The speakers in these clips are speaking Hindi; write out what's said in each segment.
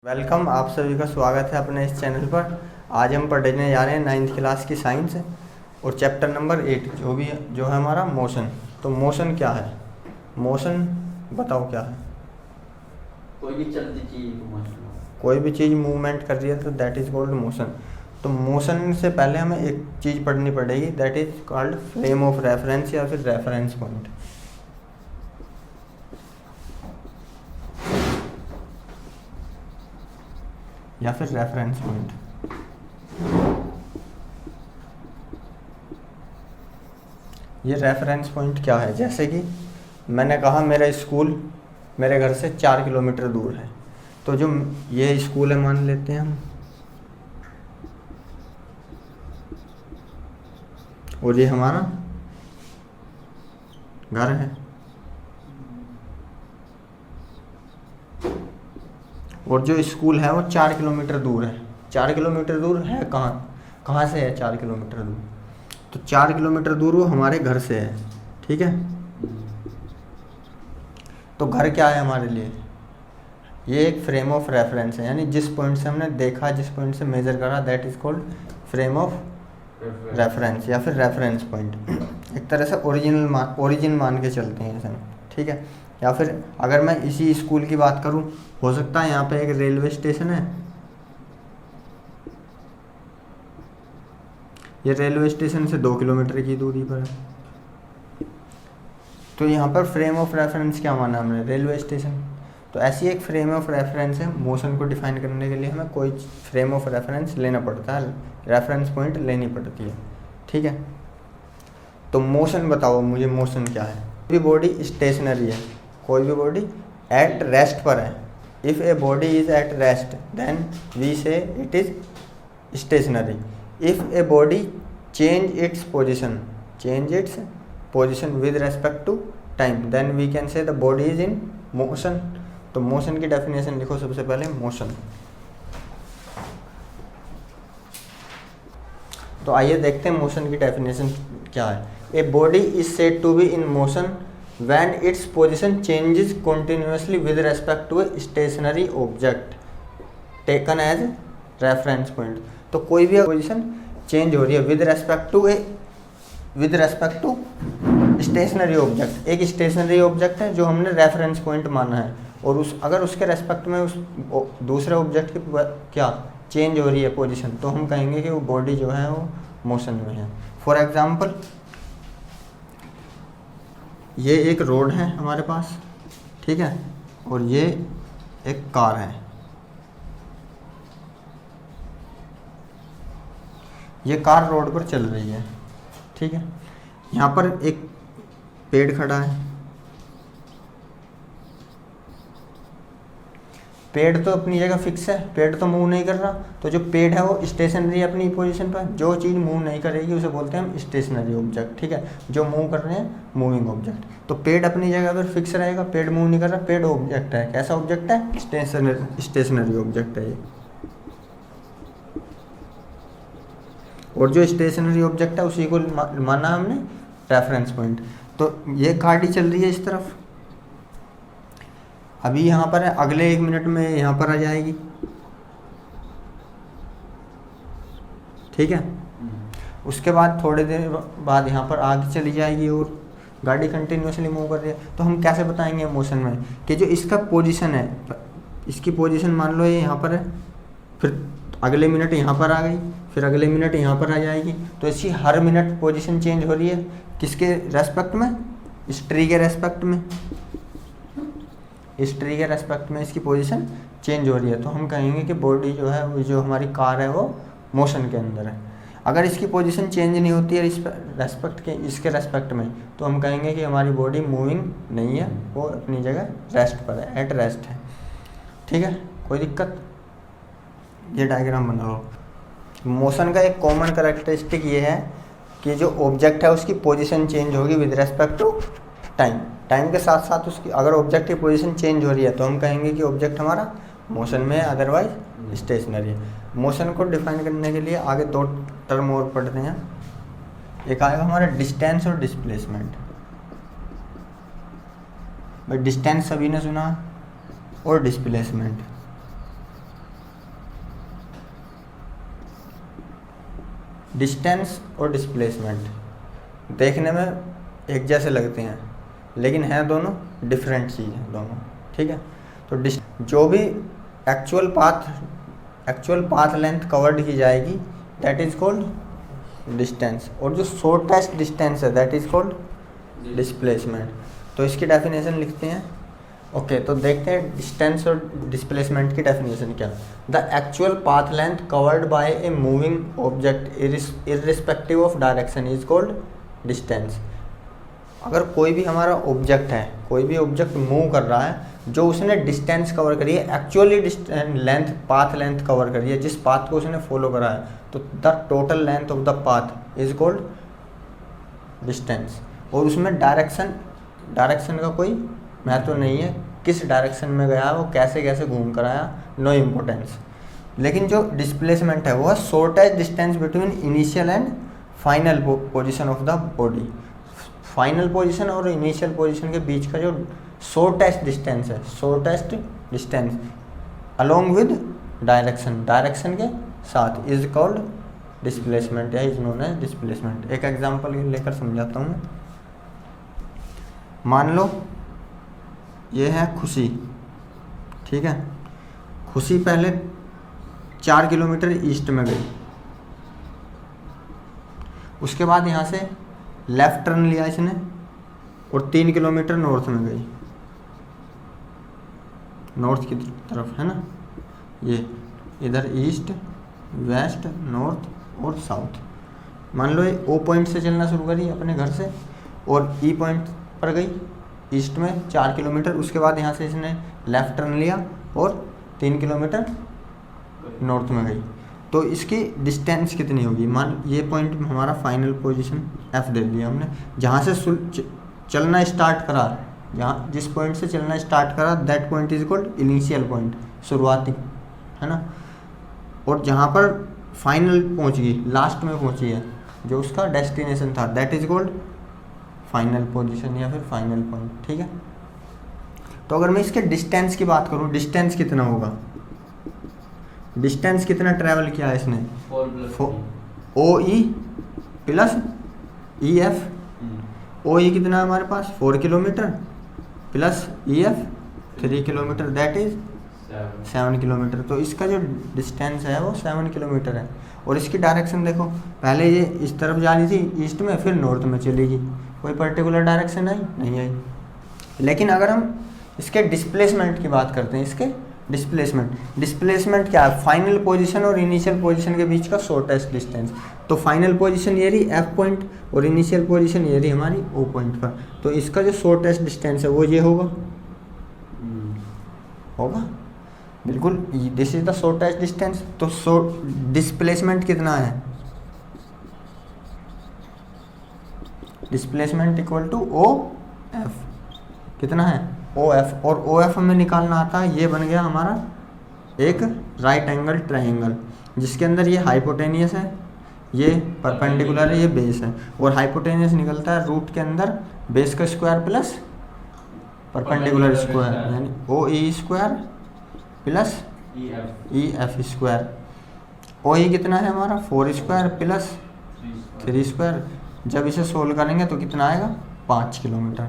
वेलकम, आप सभी का स्वागत है अपने इस चैनल पर। आज हम पढ़ने जा रहे हैं 9th क्लास की साइंस और चैप्टर नंबर 8 जो है हमारा मोशन। तो मोशन क्या है? मोशन बताओ क्या है? कोई भी चलती चीज को मोशन। कोई भी चीज़ मूवमेंट कर रही है तो दैट इज़ कॉल्ड मोशन। तो मोशन से पहले हमें एक चीज़ पढ़नी पड़ेगी, that is called frame of reference या फिर रेफरेंस पॉइंट। या फिर रेफरेंस पॉइंट। ये रेफरेंस पॉइंट क्या है? जैसे कि मैंने कहा मेरा स्कूल मेरे घर से 4 किलोमीटर दूर है, तो जो ये स्कूल है मान लेते हैं हम, और ये हमारा घर है। और जो स्कूल है वो 4 किलोमीटर दूर है। 4 किलोमीटर दूर है कहाँ से है 4 किलोमीटर दूर? तो 4 किलोमीटर दूर वो हमारे घर से है। ठीक है, तो घर क्या है हमारे लिए? ये एक फ्रेम ऑफ रेफरेंस है, यानी जिस पॉइंट से हमने देखा, जिस पॉइंट से मेजर करा, that is called frame of reference या फिर रेफरेंस पॉइंट। एक तरह से ओरिजिन मान के चलते हैं इसे, ठीक है। या फिर अगर मैं इसी स्कूल की बात करूं, हो सकता है यहाँ पे एक रेलवे स्टेशन है, ये रेलवे स्टेशन से 2 किलोमीटर की दूरी पर है। तो यहाँ पर फ्रेम ऑफ रेफरेंस क्या माना हमने? Railway station. तो ऐसी एक फ्रेम ऑफ रेफरेंस है। मोशन को डिफाइन करने के लिए हमें कोई फ्रेम ऑफ रेफरेंस लेना पड़ता है, रेफरेंस पॉइंट लेनी पड़ती है, ठीक है। तो मोशन बताओ मुझे, मोशन क्या है? कोई भी बॉडी स्टेशनरी है, कोई भी बॉडी एट रेस्ट पर है। If a body is at rest then we say it is stationary. If a body change its position with respect to time then we can say the body is in motion. तो मोशन की डेफिनेशन लिखो सबसे पहले, मोशन। तो आइए देखते हैं मोशन की डेफिनेशन क्या है। A body is said to be in motion when its position changes continuously with respect to a stationary object taken as reference point. तो कोई भी पोजीशन चेंज हो रही है with respect to stationary object. एक स्टेशनरी ऑब्जेक्ट है जो हमने रेफरेंस पॉइंट माना है, और अगर उसके रेस्पेक्ट में उस दूसरे ऑब्जेक्ट की क्या चेंज हो रही है पोजीशन, तो हम कहेंगे कि वो बॉडी जो है वो मोशन में है। फॉर एग्जांपल, ये एक रोड है हमारे पास, ठीक है, और ये एक कार है। ये कार रोड पर चल रही है, ठीक है। यहाँ पर एक पेड़ खड़ा है। पेड़ तो अपनी जगह फिक्स है, पेड़ तो मूव नहीं कर रहा। तो जो पेड़ है वो स्टेशनरी अपनी पोजीशन पर। जो चीज़ मूव नहीं करेगी उसे बोलते हैं हम स्टेशनरी ऑब्जेक्ट, ठीक है। जो मूव कर रहे हैं मूविंग ऑब्जेक्ट। तो पेड़ अपनी जगह पर फिक्स रहेगा, पेड़ मूव नहीं कर रहा, पेड़ ऑब्जेक्ट है। कैसा ऑब्जेक्ट है? स्टेशनरी ऑब्जेक्ट है ये। और जो स्टेशनरी ऑब्जेक्ट है उसी को माना हमने रेफरेंस पॉइंट। तो ये गाड़ी चल रही है इस तरफ, अभी यहाँ पर है, अगले 1 मिनट में यहाँ पर आ जाएगी, ठीक है। उसके बाद थोड़ी देर बाद यहाँ पर आगे चली जाएगी और गाड़ी कंटिन्यूसली मूव कर रही है। तो हम कैसे बताएंगे मोशन में कि जो इसका पोजीशन है, इसकी पोजीशन मान लो ये यहाँ पर है, फिर अगले मिनट यहाँ पर आ गई, फिर अगले मिनट यहाँ पर आ जाएगी। तो इसकी हर मिनट पोजीशन चेंज हो रही है, किसके रेस्पेक्ट में? इस ट्री के रेस्पेक्ट में। इस ट्री के रेस्पेक्ट में इसकी पोजीशन चेंज हो रही है। तो हम कहेंगे कि बॉडी जो है वो, जो हमारी कार है, वो मोशन के अंदर है। अगर इसकी पोजीशन चेंज नहीं होती है इसके रेस्पेक्ट में, तो हम कहेंगे कि हमारी बॉडी मूविंग नहीं है, वो अपनी जगह रेस्ट पर है, एट रेस्ट है, ठीक है। कोई दिक्कत? ये डायग्राम बनाओ। मोशन का एक कॉमन कैरेक्टरिस्टिक ये है कि जो ऑब्जेक्ट है उसकी पोजीशन चेंज होगी with respect to time. Time के साथ साथ उसकी अगर ऑब्जेक्ट की पोजीशन चेंज हो रही है तो हम कहेंगे कि ऑब्जेक्ट हमारा मोशन में है, अदरवाइज स्टेशनरी है। मोशन को डिफाइन करने के लिए आगे 2 टर्म और पढ़ते हैं। एक आएगा हमारा डिस्टेंस और डिस्प्लेसमेंट। भाई डिस्टेंस सभी ने सुना, और डिस्प्लेसमेंट। डिस्टेंस और डिस्प्लेसमेंट देखने में एक जैसे लगते हैं, लेकिन हैं दोनों डिफरेंट चीज़ हैं दोनों, ठीक है। तो जो भी एक्चुअल पाथ लेंथ कवर्ड की जाएगी दैट इज़ कॉल्ड डिस्टेंस, और जो शॉर्टेस्ट डिस्टेंस है दैट इज़ कॉल्ड डिस्प्लेसमेंट। तो इसकी डेफिनेशन लिखते हैं। ओके, तो देखते हैं डिस्टेंस और डिस्प्लेसमेंट की डेफिनेशन क्या। The actual path length covered by a moving object irrespective of direction is called distance. अगर कोई भी हमारा ऑब्जेक्ट है, कोई भी ऑब्जेक्ट मूव कर रहा है, जो उसने डिस्टेंस कवर करी है, एक्चुअली पाथ लेंथ कवर करी है, जिस पाथ को उसने फॉलो करा है, तो the total length of the path is called distance. और उसमें डायरेक्शन का कोई महत्व नहीं है, किस डायरेक्शन में गया, वो कैसे कैसे घूम कर आया, नो इम्पोर्टेंस। लेकिन जो डिस्प्लेसमेंट है वो है shortest distance between initial and final position of the body. Final position और इनिशियल पोजीशन के बीच का जो शॉर्टेस्ट डिस्टेंस है, shortest distance along with direction के साथ इज कॉल्ड डिस्प्लेसमेंट या इज नोन एज डिस्प्लेसमेंट। एक एग्जांपल लेकर समझाता हूँ। मान लो ये है खुशी, ठीक है। खुशी पहले 4 किलोमीटर ईस्ट में गई, उसके बाद यहाँ से लेफ्ट टर्न लिया इसने और 3 किलोमीटर नॉर्थ में गई, नॉर्थ की तरफ है ना, ये इधर ईस्ट वेस्ट नॉर्थ और साउथ। मान लो ये ओ पॉइंट से चलना शुरू करी अपने घर से और ई पॉइंट पर गई ईस्ट में 4 किलोमीटर, उसके बाद यहाँ से इसने लेफ़्ट टर्न लिया और 3 किलोमीटर नॉर्थ में गई। तो इसकी डिस्टेंस कितनी होगी। मान ये पॉइंट हमारा फाइनल पोजीशन एफ दे दिया हमने, जहाँ से चलना स्टार्ट करा, जहाँ जिस पॉइंट से चलना स्टार्ट करा that point is called initial point, शुरुआती, है ना। और जहाँ पर फाइनल पहुँच गई, लास्ट में पहुँची है, जो उसका डेस्टिनेशन था, that is called final position या फिर फाइनल पॉइंट, ठीक है। तो अगर मैं इसके डिस्टेंस की बात करूँ, डिस्टेंस कितना होगा, डिस्टेंस कितना ट्रैवल किया है इसने, ओ ई प्लस ई एफ। ओ ई कितना है हमारे पास 4 kilometre plus E F 3 kilometre, that is 7 kilometre. तो इसका जो डिस्टेंस है वो 7 किलोमीटर है। और इसकी डायरेक्शन देखो, पहले ये इस तरफ जा रही थी ईस्ट में, फिर नॉर्थ में चलेगी, कोई पर्टिकुलर डायरेक्शन आई नहीं आई। लेकिन अगर हम इसके डिस्प्लेसमेंट की बात करते हैं, इसके डिस्प्लेसमेंट क्या है, फाइनल पोजीशन और इनिशियल पोजीशन के बीच का शॉर्टेस्ट डिस्टेंस। तो फाइनल पोजीशन ये रही एफ पॉइंट और इनिशियल पोजीशन ये रही हमारी ओ पॉइंट पर, तो इसका जो शॉर्टेस्ट डिस्टेंस है वो ये होगा, बिल्कुल, this is the shortest distance. तो डिस्प्लेसमेंट कितना है, displacement equal to O F, कितना है ओ एफ। और ओ एफ हमें निकालना आता है, ये बन गया हमारा एक राइट एंगल ट्रायंगल, जिसके अंदर ये हाइपोटेनियस है, ये परपेंडिकुलर है, ये बेस है, और हाइपोटेनियस निकलता है रूट के अंदर बेस का स्क्वायर प्लस परपेंडिकुलर स्क्वायर, यानी O E square plus E F square. O E कितना है हमारा 4 स्क्वायर प्लस 3 स्क्वायर। जब इसे सोल्व करेंगे तो कितना आएगा 5 किलोमीटर।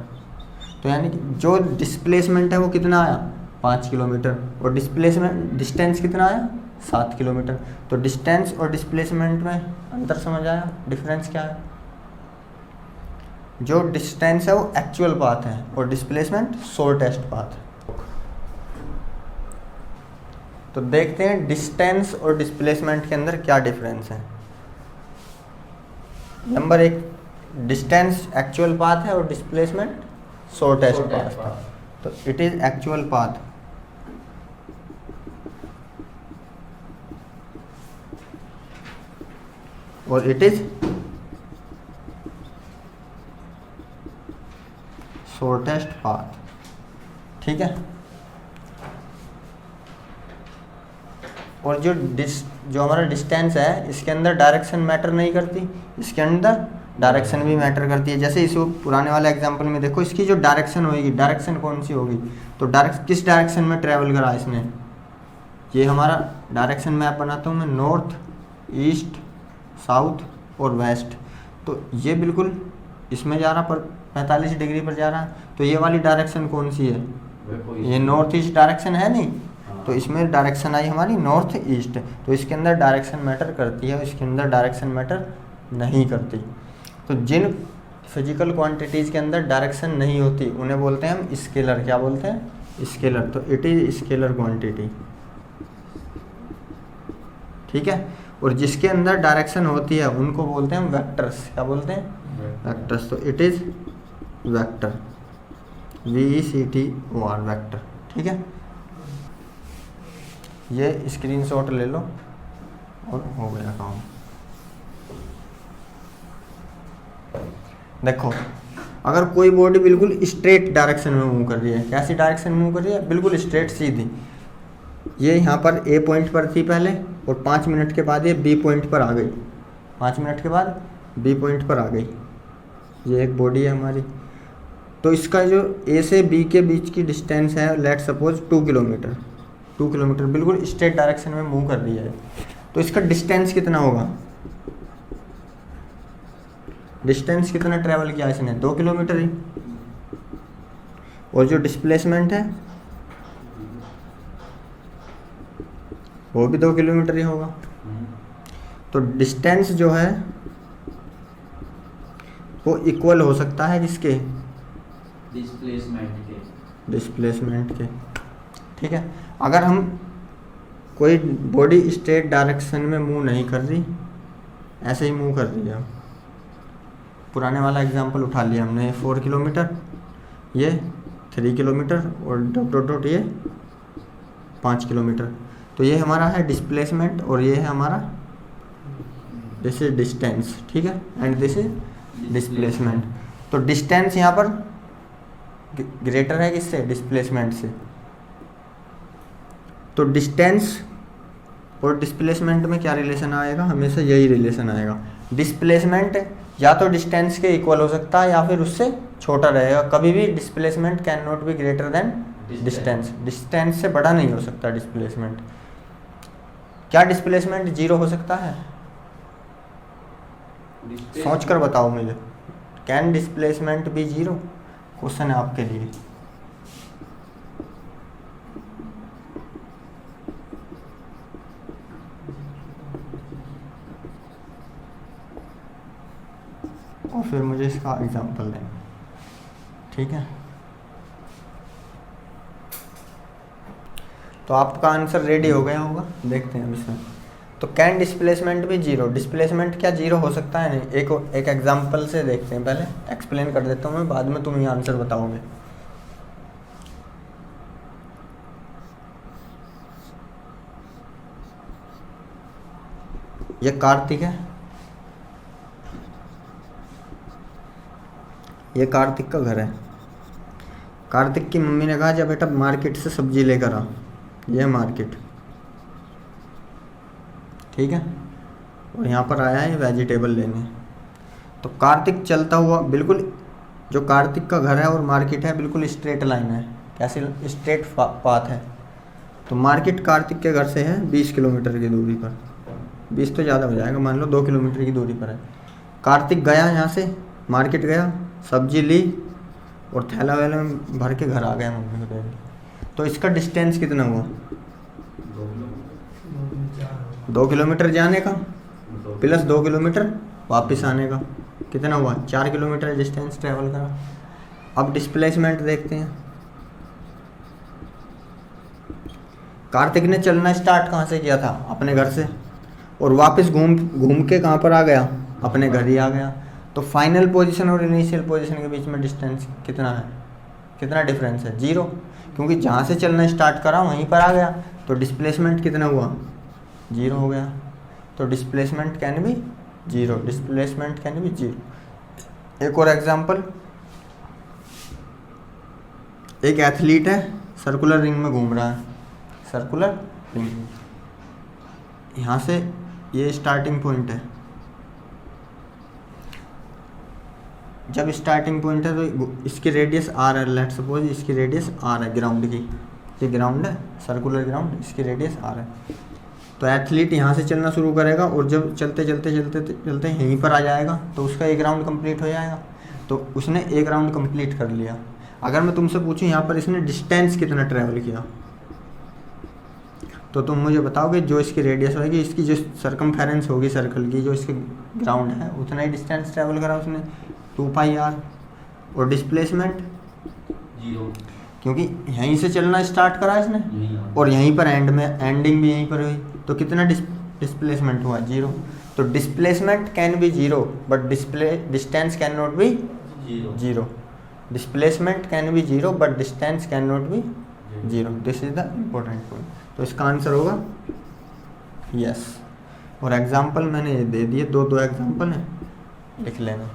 तो यानी कि जो डिस्प्लेसमेंट है वो कितना आया 5 किलोमीटर, और डिस्प्लेसमेंट डिस्टेंस कितना आया 7 किलोमीटर। तो डिस्टेंस और डिस्प्लेसमेंट में अंतर समझ आया, डिफरेंस क्या है। जो डिस्टेंस है वो एक्चुअल पाथ है और डिस्प्लेसमेंट शॉर्टेस्ट पाथ है। तो देखते हैं डिस्टेंस और डिस्प्लेसमेंट के अंदर क्या डिफरेंस है। नंबर 1, डिस्टेंस एक्चुअल पाथ है और डिस्प्लेसमेंट शॉर्टेस्ट पाथ है। तो इट इज एक्चुअल पाथ और इट इज शॉर्टेस्ट पाथ, ठीक है। और जो हमारा डिस्टेंस है इसके अंदर डायरेक्शन मैटर नहीं करती, इसके अंदर डायरेक्शन भी मैटर करती है। जैसे इस पुराने वाले एग्जांपल में देखो, इसकी जो डायरेक्शन होगी, डायरेक्शन कौन सी होगी, तो किस डायरेक्शन में ट्रैवल करा इसने, ये हमारा डायरेक्शन मैप बनाता हूँ मैं, नॉर्थ ईस्ट साउथ और वेस्ट। तो ये बिल्कुल इसमें जा रहा पर 45 डिग्री पर जा रहा है, तो ये वाली डायरेक्शन कौन सी है? ये नॉर्थ ईस्ट डायरेक्शन है नहीं, तो इसमें डायरेक्शन आई हमारी नॉर्थ ईस्ट। तो इसके अंदर डायरेक्शन मैटर करती है, इसके अंदर डायरेक्शन मैटर नहीं करती। तो जिन फिजिकल क्वांटिटीज़ के अंदर डायरेक्शन नहीं होती उन्हें बोलते हैं हम स्केलर। क्या बोलते हैं? स्केलर। तो इट इज़ स्केलर क्वांटिटी, ठीक है। और जिसके अंदर डायरेक्शन होती है उनको बोलते हैं हम वेक्टर्स। क्या बोलते हैं? वेक्टर्स। तो it is vector, VECTOR, vector, ठीक है। ये स्क्रीनशॉट ले लो और हो गया काम। देखो, अगर कोई बॉडी बिल्कुल स्ट्रेट डायरेक्शन में मूव कर रही है, कैसी डायरेक्शन में मूव कर रही है? बिल्कुल स्ट्रेट, सीधी। ये यहाँ पर A पॉइंट पर थी पहले और 5 मिनट के बाद ये B पॉइंट पर आ गई, 5 मिनट के बाद B पॉइंट पर आ गई। ये एक बॉडी है हमारी। तो इसका जो A से B के बीच की डिस्टेंस है, लेट सपोज 2 किलोमीटर, 2 किलोमीटर बिल्कुल स्ट्रेट डायरेक्शन में मूव कर रही है। तो इसका डिस्टेंस कितना होगा? डिस्टेंस कितना ट्रैवल किया इसने? 2 किलोमीटर ही। और जो डिस्प्लेसमेंट है वो भी 2 किलोमीटर ही होगा। तो डिस्टेंस जो है वो इक्वल हो सकता है किसके? डिस्प्लेसमेंट के, ठीक है। अगर हम कोई बॉडी स्ट्रेट डायरेक्शन में मूव नहीं कर रही, ऐसे ही मूव कर रही है, पुराने वाला एग्जांपल उठा लिया हमने, 4 किलोमीटर, ये 3 किलोमीटर और डॉट डॉट डॉट ये 5 किलोमीटर। तो ये हमारा है डिस्प्लेसमेंट और ये है हमारा, दिस इज डिस्टेंस, ठीक है, एंड दिस इज डिस्प्लेसमेंट। तो डिस्टेंस यहाँ पर ग्रेटर है किससे? डिस्प्लेसमेंट से। तो डिस्टेंस और डिस्प्लेसमेंट में क्या रिलेशन आएगा? हमेशा यही रिलेशन आएगा। डिस्प्लेसमेंट या तो डिस्टेंस के इक्वल हो सकता है या फिर उससे छोटा रहेगा। कभी भी displacement can not be greater than distance. Distance से बड़ा नहीं हो सकता डिस्प्लेसमेंट। क्या डिस्प्लेसमेंट 0 हो सकता है? सोच कर बताओ मुझे, कैन डिस्प्लेसमेंट बी 0? क्वेश्चन है आपके लिए। और फिर मुझे इसका एग्जांपल दें, ठीक है। तो आपका आंसर रेडी हो गया होगा, देखते हैं अब इसमें। तो कैन डिस्प्लेसमेंट भी 0? डिस्प्लेसमेंट क्या 0 हो सकता है? नहीं। एक एग्जांपल से देखते हैं, पहले एक्सप्लेन कर देता हूँ मैं, बाद में तुम ये आंसर बताओगे। ये कार्तिक है, ये कार्तिक का घर है। कार्तिक की मम्मी ने कहा जा बेटा मार्केट से सब्जी लेकर आ, ये मार्केट, ठीक है। और यहाँ पर आया है वेजिटेबल लेने। तो कार्तिक चलता हुआ, बिल्कुल जो कार्तिक का घर है और मार्केट है बिल्कुल स्ट्रेट लाइन है, कैसे? स्ट्रेट पाथ है। तो मार्केट कार्तिक के घर से है 20 किलोमीटर की दूरी पर, 20 तो ज़्यादा हो जाएगा, मान लो 2 किलोमीटर की दूरी पर है। कार्तिक गया यहाँ से, मार्केट गया, सब्जी ली और थैला वैला में भर के घर आ गया, मम्मी को दे दी। तो इसका डिस्टेंस कितना हुआ? 2 किलोमीटर जाने का प्लस 2 किलोमीटर वापस आने का, कितना हुआ? 4 किलोमीटर डिस्टेंस ट्रेवल करा। अब डिस्प्लेसमेंट देखते हैं। कार्तिक ने चलना स्टार्ट कहाँ से किया था? अपने घर से, और वापस घूम के कहाँ पर आ गया? अपने घर ही आ गया। तो फाइनल पोजीशन और इनिशियल पोजीशन के बीच में डिस्टेंस कितना है? कितना डिफरेंस है? 0, क्योंकि जहाँ से चलना स्टार्ट करा वहीं पर आ गया। तो डिस्प्लेसमेंट कितना हुआ? 0 हो गया। तो displacement can be 0, displacement can be 0। एक और एग्जांपल, एक एथलीट है, सर्कुलर रिंग में घूम रहा है, सर्कुलर रिंग, यहाँ से ये स्टार्टिंग पॉइंट है। जब स्टार्टिंग पॉइंट है तो इसकी रेडियस r है, लेट्स सपोज इसकी रेडियस r है ग्राउंड की, ये ग्राउंड है, सर्कुलर ग्राउंड, इसकी रेडियस r है। तो एथलीट यहाँ से चलना शुरू करेगा और जब चलते चलते चलते चलते यहीं पर आ जाएगा तो उसका एक राउंड कंप्लीट हो जाएगा। तो उसने एक राउंड कंप्लीट कर लिया। अगर मैं तुमसे पूछूं यहाँ पर इसने डिस्टेंस कितना ट्रैवल किया, तो तुम मुझे बताओगे जो इसकी रेडियस होगी, इसकी जो सर्कमफेरेंस होगी सर्कल की, जो इसके ग्राउंड है, उतना ही डिस्टेंस ट्रैवल करा उसने, 2πr। और डिस्प्लेसमेंट 0, क्योंकि यहीं से चलना स्टार्ट करा इसने यही आ। और यहीं पर एंड में एंडिंग भी यहीं पर हुई, तो कितना डिस्प्लेसमेंट हुआ, 0। तो displacement can be 0 but distance can not be 0। Displacement can be 0 but distance can not be 0। This is the important point. तो इसका आंसर होगा यस। और एग्जाम्पल मैंने ये दे दिए, दो एग्जाम्पल हैं, लिख लेना।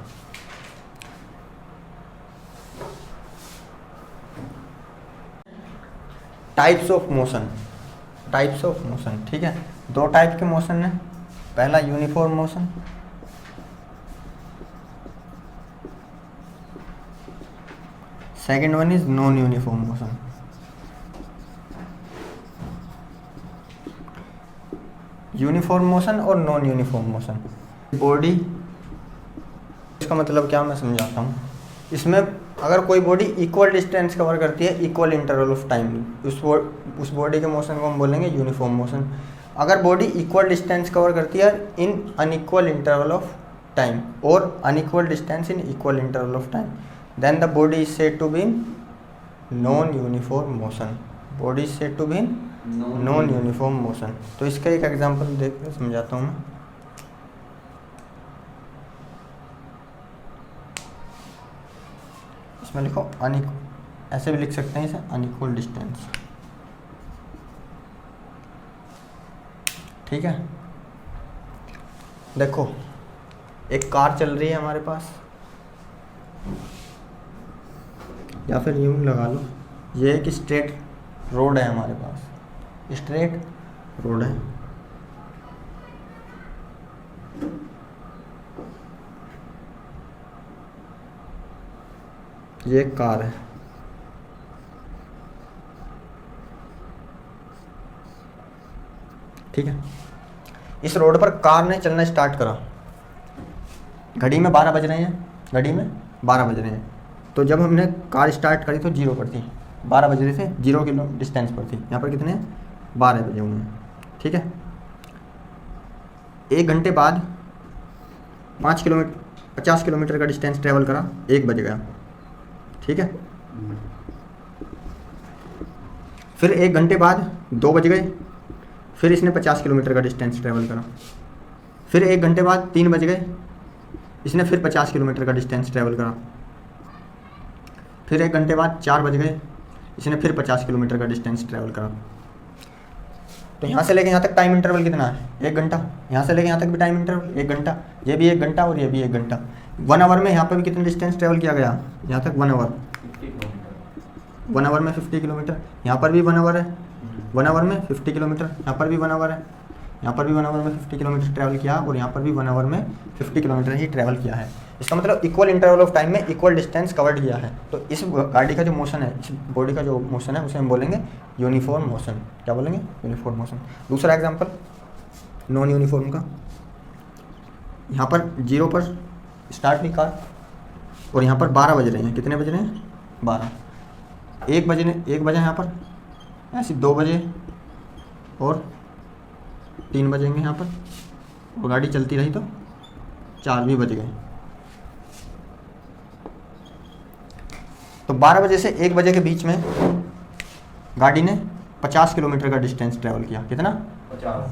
Types of motion, types of motion, ठीक है। दो टाइप के मोशन है, पहला uniform motion, second one is non uniform motion. Uniform motion और नॉन यूनिफॉर्म मोशन। बॉडी, इसका मतलब क्या मैं समझाता हूँ। इसमें अगर कोई बॉडी इक्वल डिस्टेंस कवर करती है इक्वल इंटरवल ऑफ टाइम, उस बॉडी के मोशन को हम बोलेंगे यूनिफॉर्म मोशन। अगर बॉडी इक्वल डिस्टेंस कवर करती है in unequal interval of time और unequal distance in equal interval of time, then the body is said to be in non uniform motion. Body is said to be in non uniform motion. तो इसका एक एग्जांपल देख कर समझाता हूँ मैं। इसमें लिखो ऐसे भी लिख सकते हैं इसे, अनइक्वल डिस्टेंस, ठीक है। देखो एक कार चल रही है हमारे पास, या फिर यूं लगा लो, ये एक स्ट्रेट रोड है हमारे पास, स्ट्रेट रोड है। ये एक कार है, ठीक है। इस रोड पर कार ने चलना स्टार्ट करा, घड़ी में 12 बज रहे हैं, घड़ी में 12 बज रहे हैं। तो जब हमने कार स्टार्ट करी तो 0 पर थी, 12 बज रहे थे, 0 किलो डिस्टेंस पर थी। यहाँ पर कितने हैं, 12 बजे हुए हैं, ठीक है। 1 घंटे बाद 50 किलोमीटर का डिस्टेंस ट्रेवल करा, 1 बज गया, ठीक है। फिर 1 घंटे बाद 2 बज गए, फिर इसने 50 किलोमीटर का डिस्टेंस ट्रेवल करा। फिर 1 घंटे बाद 3 बज गए, इसने फिर 50 किलोमीटर का डिस्टेंस ट्रेवल करा। फिर 1 घंटे बाद 4 बज गए, इसने फिर 50 किलोमीटर का डिस्टेंस ट्रेवल करा। तो यहाँ से लेके यहाँ तक टाइम इंटरवल कितना है, 1 घंटा। यहाँ से लेके यहाँ तक भी टाइम इंटरवल 1 घंटा, ये भी 1 घंटा और ये भी 1 घंटा। 1 आवर में यहाँ पर भी कितना डिस्टेंस ट्रेवल किया गया, यहाँ तक 1 आवर, 1 आवर में 50 किलोमीटर। यहाँ पर भी 1 आवर है, 1 आवर में 50 किलोमीटर। यहाँ पर भी 1 आवर है, यहाँ पर भी 1 आवर में 50 किलोमीटर ट्रैवल किया और यहाँ पर भी 1 आवर में 50 किलोमीटर ही ट्रैवल किया है। इसका मतलब इक्वल इंटरवल ऑफ टाइम में इक्वल डिस्टेंस कवर्ड किया है। तो इस गाड़ी का जो मोशन है, इस बॉडी का जो मोशन है, उसे हम बोलेंगे यूनिफॉर्म मोशन। क्या बोलेंगे, यूनिफॉर्म मोशन। दूसरा एग्जांपल नॉन यूनिफॉर्म का, यहाँ पर 0 पर स्टार्ट हुई कार और यहाँ पर 12 बज रहे हैं। कितने बज रहे हैं, 12। 1 बजे यहाँ पर, ऐसे 2 बजे और 3 बजेंगे यहाँ पर, और गाड़ी चलती रही तो 4 भी बज गए। तो 12 बजे से 1 बजे के बीच में गाड़ी ने 50 किलोमीटर का डिस्टेंस ट्रैवल किया। कितना,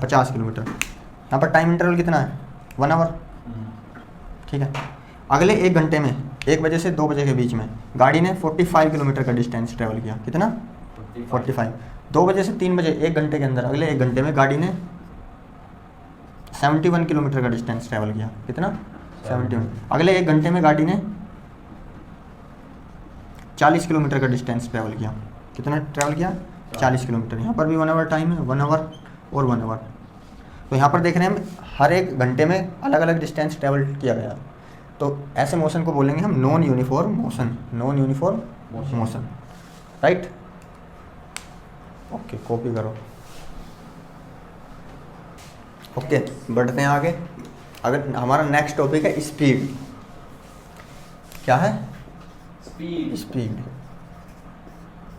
50 किलोमीटर। यहाँ पर टाइम इंटरवल कितना है, 1 आवर, ठीक है। अगले 1 घंटे में 1 बजे से 2 बजे के बीच में गाड़ी ने 45 किलोमीटर का डिस्टेंस ट्रैवल किया। कितना, 45। 2 बजे से 3 बजे 1 घंटे के अंदर, अगले 1 घंटे में गाड़ी ने 71 किलोमीटर का डिस्टेंस ट्रैवल किया। कितना, 71। अगले 1 घंटे में गाड़ी ने 40 किलोमीटर का डिस्टेंस ट्रैवल किया। कितना ट्रैवल किया, 40 किलोमीटर। यहाँ पर भी 1 आवर टाइम है, 1 आवर और 1 आवर। तो यहाँ पर देख रहे हैं हम हर एक घंटे में अलग अलग डिस्टेंस ट्रैवल किया गया। तो ऐसे मोशन को बोलेंगे हम non uniform motion, non uniform motion, right. Okay, copy करो। ओके, बढ़ते हैं आगे। अगर हमारा नेक्स्ट टॉपिक है स्पीड। क्या है? स्पीड। स्पीड।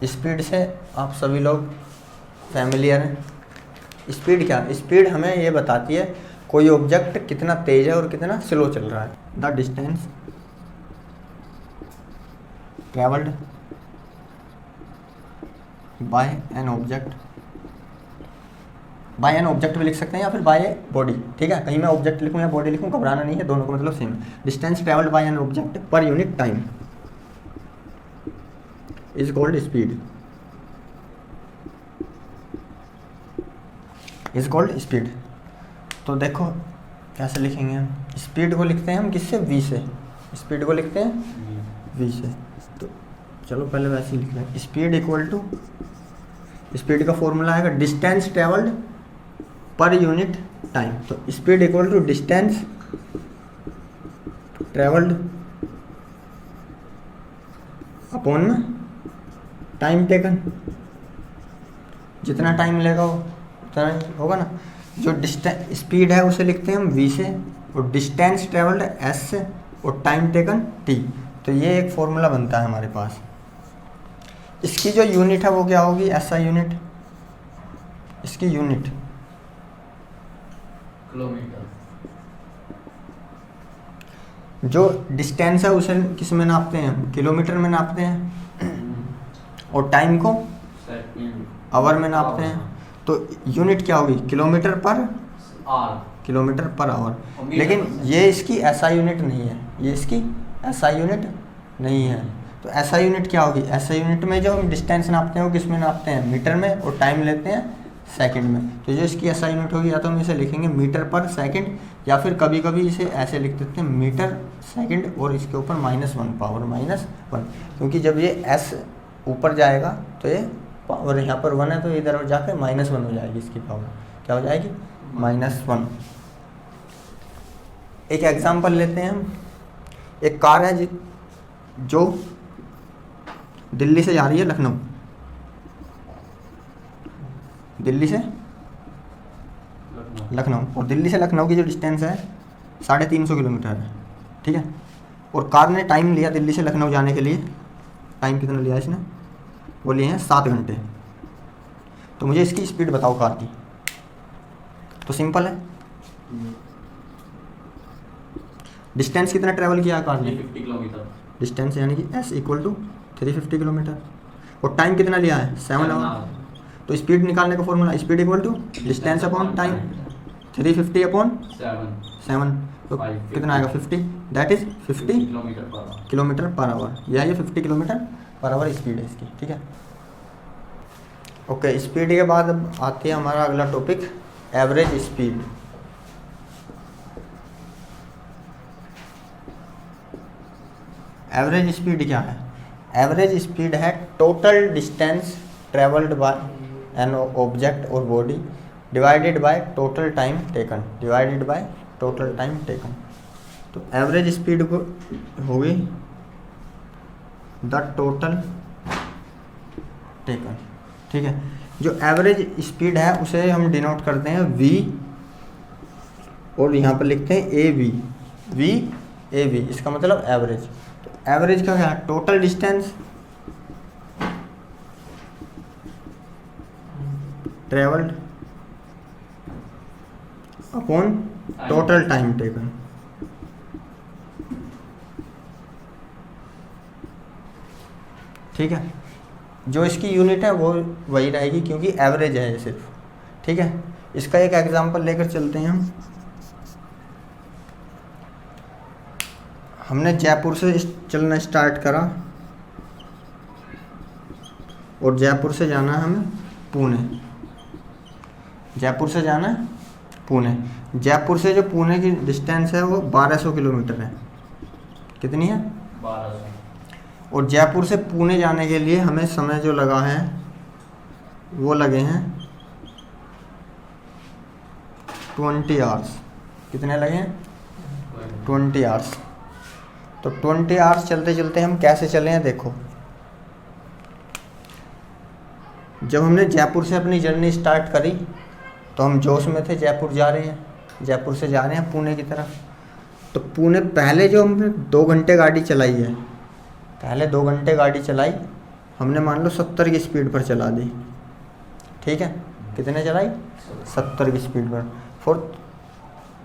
स्पीड से आप सभी लोग फैमिलियर हैं। स्पीड क्या? स्पीड हमें ये बताती है कोई ऑब्जेक्ट कितना तेज है और कितना स्लो चल रहा है। The distance travelled by an object, by an object भी लिख सकते हैं या फिर बाय बॉडी, ठीक है। कहीं मैं ऑब्जेक्ट लिखूं या बॉडी लिखूं, घबराना नहीं है, दोनों का मतलब same. Distance travelled by an object पर unit time is called speed, is called speed. तो देखो कैसे लिखेंगे हम स्पीड को, लिखते हैं हम किससे? v से। स्पीड को लिखते हैं v से। तो चलो पहले वैसे ही लिख लें। स्पीड इक्वल टू, स्पीड का फॉर्मूला आएगा डिस्टेंस ट्रेवल्ड पर यूनिट टाइम। तो speed equal to distance travelled upon में टाइम टेकन। जितना टाइम लेगा उतना ही होगा ना। जो डिस्टेंस स्पीड है उसे लिखते हैं हम v से, और डिस्टेंस ट्रेवल्ड s से, और टाइम टेकन t। तो ये एक फॉर्मूला बनता है हमारे पास। इसकी जो यूनिट है वो क्या होगी? SI unit. इसकी यूनिट किलोमीटर। जो डिस्टेंस है उसे किस में नापते हैं हम? किलोमीटर में नापते हैं। और टाइम को सेकंड। आवर में नापते हैं। तो यूनिट क्या होगी? Kilometre per hour. Kilometre per hour. Metre लेकिन पर ये इसकी SI यूनिट नहीं है, ये इसकी SI यूनिट नहीं है। तो SI यूनिट क्या होगी? SI यूनिट में जो हम डिस्टेंस नापते हैं वो किस में नापते हैं? मीटर में, और टाइम लेते हैं सेकंड में। तो जो इसकी SI यूनिट होगी, या तो हम इसे लिखेंगे मीटर पर सेकंड, या फिर कभी कभी इसे ऐसे लिख देते हैं मीटर सेकंड और इसके ऊपर -1 पावर -1, क्योंकि जब ये S ऊपर जाएगा तो ये पावर यहाँ पर 1 है, तो इधर जाकर -1 हो जाएगी। इसकी पावर क्या हो जाएगी? -1। एक एग्जांपल लेते हैं हम। एक कार है जो दिल्ली से जा रही है लखनऊ, दिल्ली से लखनऊ, और दिल्ली से लखनऊ की जो डिस्टेंस है 350 किलोमीटर है, ठीक है। और कार ने टाइम लिया दिल्ली से लखनऊ जाने के लिए। टाइम कितना लिया इसने? वो लिए हैं 7 घंटे। तो मुझे इसकी स्पीड बताओ कार की। तो सिंपल है, डिस्टेंस कितना ट्रैवल किया कार ने? 350 किलोमीटर। डिस्टेंस यानी कि S इक्वल टू 350 किलोमीटर। और टाइम कितना लिया है? 7 आवर। तो स्पीड निकालने का formula speed equal to distance upon time, 350 upon 7। तो कितना आएगा? 50। That is 50 kilometre per hour. यह ये 50 किलोमीटर पर आवर स्पीड है इसकी, ठीक है। ओके, स्पीड के बाद अब आती है हमारा अगला topic average speed. Average speed क्या है? एवरेज स्पीड है total distance travelled by an object और body divided by total time taken, divided by total time taken. तो एवरेज स्पीड को होगी द टोटल टेकन, ठीक है। जो एवरेज स्पीड है उसे हम डिनोट करते हैं v, और यहाँ पर लिखते हैं AV, VAV, इसका मतलब एवरेज। तो एवरेज का क्या है? Total distance travelled upon total time taken. ठीक है, जो इसकी यूनिट है वो वही रहेगी क्योंकि एवरेज है ये सिर्फ, ठीक है। इसका एक एग्जांपल लेकर चलते हैं हम। हमने जयपुर से चलना स्टार्ट करा और जयपुर से जाना है हमें पुणे। जयपुर से जाना है पुणे। जयपुर से जो पुणे की डिस्टेंस है वो 1200 किलोमीटर है। कितनी है? 1200। और जयपुर से पुणे जाने के लिए हमें समय जो लगा है वो लगे हैं 20 आवर्स। कितने लगे हैं? 20 आवर्स। तो 20 आवर्स चलते चलते हम कैसे चले हैं देखो। जब हमने जयपुर से अपनी जर्नी स्टार्ट करी तो हम जोश में थे, जयपुर जा रहे हैं, जयपुर से जा रहे हैं पुणे की तरफ। तो पुणे पहले जो हमने 2 घंटे गाड़ी चलाई है, पहले 2 घंटे गाड़ी चलाई हमने, मान लो 70 की स्पीड पर चला दी, ठीक है। कितने चलाई? 70 की स्पीड पर।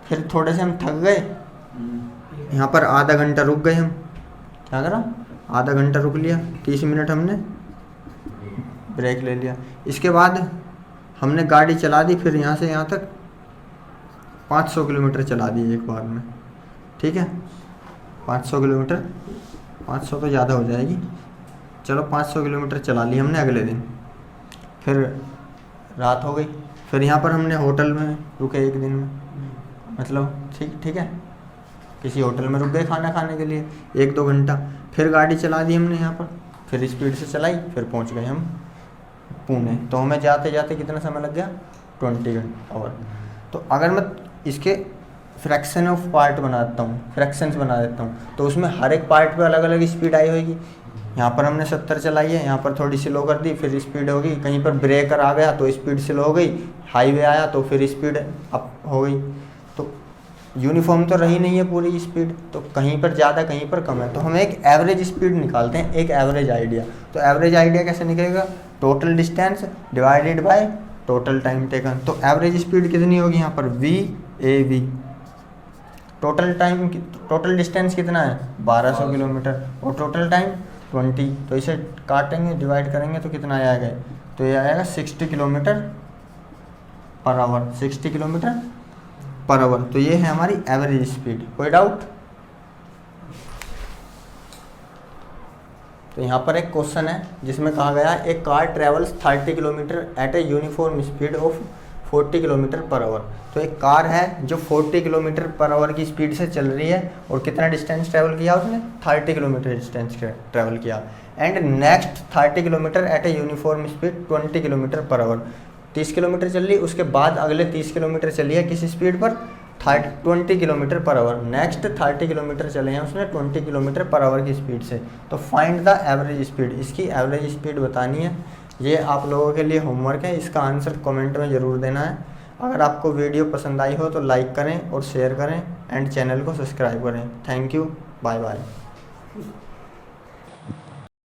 फिर थोड़े से हम थक गए, यहाँ पर आधा घंटा रुक गए हम। क्या करा? आधा घंटा रुक लिया, 30 मिनट हमने ब्रेक ले लिया। इसके बाद हमने गाड़ी चला दी, फिर यहाँ से यहाँ तक 500 किलोमीटर चला दी एक बार में, ठीक है। 500 किलोमीटर, 500 तो ज़्यादा हो जाएगी, चलो 500 किलोमीटर चला ली हमने अगले दिन। फिर रात हो गई, फिर यहाँ पर हमने होटल में रुके एक दिन में, मतलब ठीक है, किसी होटल में रुक गए खाना खाने के लिए 1-2 घंटा। फिर गाड़ी चला दी हमने यहाँ पर, फिर स्पीड से चलाई, फिर पहुँच गए हम पुणे। तो हमें जाते जाते कितना समय लग गया? 20 आवर। तो अगर मैं इसके फ्रैक्शन ऑफ पार्ट बनाता हूँ, फ्रैक्शंस बना देता हूँ, तो उसमें हर एक पार्ट पे अलग अलग स्पीड आई होगी। यहाँ पर हमने 70 चलाई है, यहाँ पर थोड़ी स्लो कर दी, फिर स्पीड होगी। कहीं पर ब्रेकर आ गया तो स्पीड स्लो हो गई, हाईवे आया तो फिर स्पीड अप हो गई। तो यूनिफॉर्म तो रही नहीं है पूरी स्पीड, तो कहीं पर ज़्यादा कहीं पर कम है। तो हम एक एवरेज स्पीड निकालते हैं, एक एवरेज आइडिया। तो एवरेज आइडिया कैसे निकलेगा? Total distance divided by total time taken. तो एवरेज स्पीड कितनी होगी यहाँ पर? VAV। टोटल डिस्टेंस कितना है? 1200 किलोमीटर, और टोटल टाइम 20। तो इसे काटेंगे, डिवाइड करेंगे तो कितना आएगा? तो ये आएगा 60 kilometre per our, 60 kilometre per hour. तो ये है हमारी एवरेज स्पीड। कोई डाउट? तो यहाँ पर एक क्वेश्चन है जिसमें कहा गया है, एक car travels 30 kilometre at a uniform speed of 40 kilometre per hour. तो एक कार है जो 40 किलोमीटर पर आवर की स्पीड से चल रही है, और कितना डिस्टेंस ट्रैवल किया उसने? 30 किलोमीटर डिस्टेंस ट्रैवल किया। And next 30 kilometre at a uniform speed 20 kilometre per hour. 30 kilometre चल रही, उसके बाद अगले 30 किलोमीटर चली है किस स्पीड पर? 20 kilometre per our. Next 30 kilometre चले हैं उसने 20 किलोमीटर पर आवर की स्पीड से। तो फाइंड द एवरेज स्पीड, इसकी एवरेज स्पीड बतानी है। ये आप लोगों के लिए होमवर्क है, इसका आंसर कमेंट में ज़रूर देना है। अगर आपको वीडियो पसंद आई हो तो लाइक करें और शेयर करें, एंड चैनल को सब्सक्राइब करें। Thank you, bye bye.